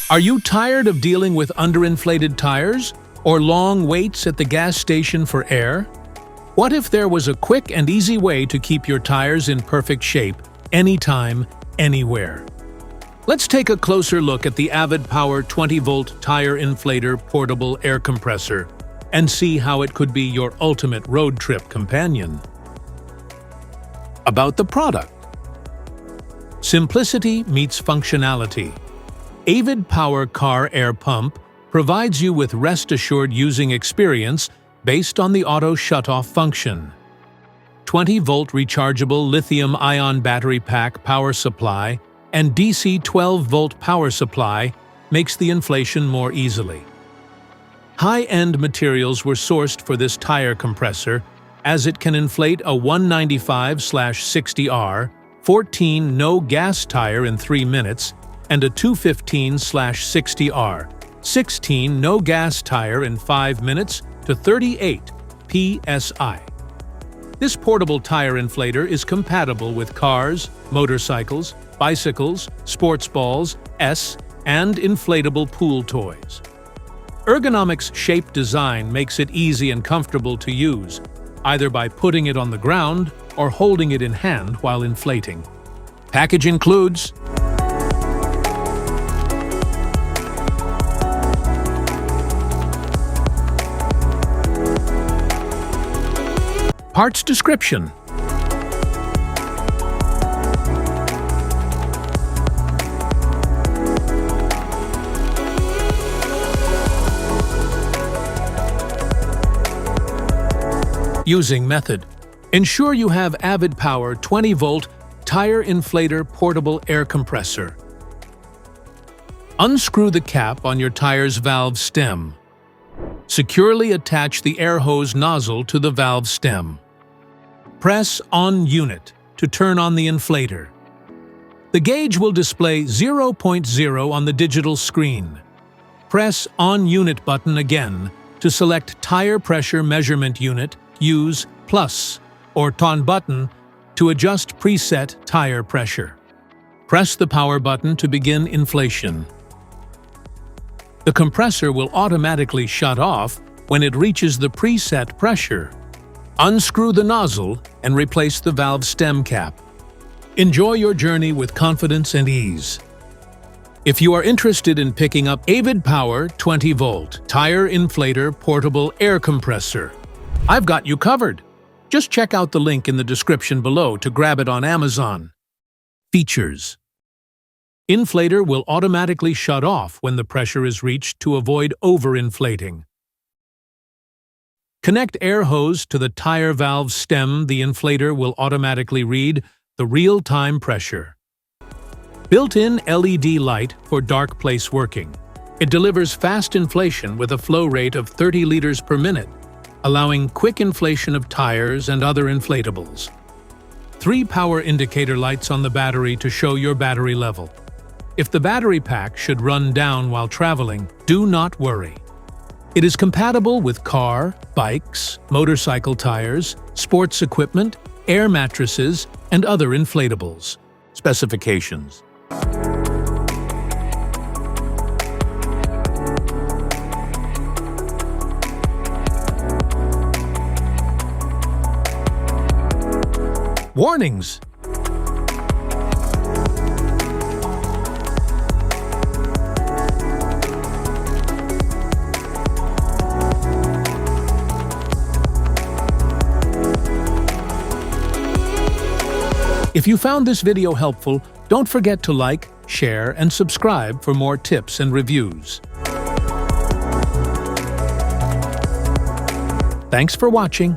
Are you tired of dealing with underinflated tires or long waits at the gas station for air? What if there was a quick and easy way to keep your tires in perfect shape, anytime, anywhere? Let's take a closer look at the AVID POWER 20-volt tire inflator portable air compressor and see how it could be your ultimate road trip companion. About the product. Simplicity meets functionality. AVID POWER Car Air Pump provides you with rest-assured using experience based on the auto shutoff function. 20-volt rechargeable lithium-ion battery pack power supply and DC 12-volt power supply makes the inflation more easily. High-end materials were sourced for this tire compressor, as it can inflate a 195/60R 14 no-gas tire in 3 minutes and a 215/60R 16 no-gas tire in 5 minutes to 38 psi. This portable tire inflator is compatible with cars, motorcycles, bicycles, sports balls, and inflatable pool toys. Ergonomics shaped design makes it easy and comfortable to use, either by putting it on the ground or holding it in hand while inflating. Package includes parts description. Using method. Ensure you have AVID POWER 20-volt tire inflator portable air compressor. Unscrew the cap on your tire's valve stem. Securely attach the air hose nozzle to the valve stem. Press on unit to turn on the inflator. The gauge will display 0.0 on the digital screen. Press on unit button again to select tire pressure measurement unit. Use plus or ton button to adjust preset tire pressure. Press the power button to begin inflation. The compressor will automatically shut off when it reaches the preset pressure. Unscrew the nozzle and replace the valve stem cap. Enjoy your journey with confidence and ease. If you are interested in picking up AVID POWER 20-volt tire inflator portable air compressor, I've got you covered. Just check out the link in the description below to grab it on Amazon. Features. Inflator will automatically shut off when the pressure is reached to avoid overinflating. Connect air hose to the tire valve stem. The inflator will automatically read the real-time pressure. Built-in LED light for dark place working. It delivers fast inflation with a flow rate of 30 liters per minute, allowing quick inflation of tires and other inflatables. 3 power indicator lights on the battery to show your battery level. If the battery pack should run down while traveling, do not worry. It is compatible with car, bikes, motorcycle tires, sports equipment, air mattresses, and other inflatables. Specifications. Warnings. If you found this video helpful, don't forget to like, share, and subscribe for more tips and reviews. Thanks for watching.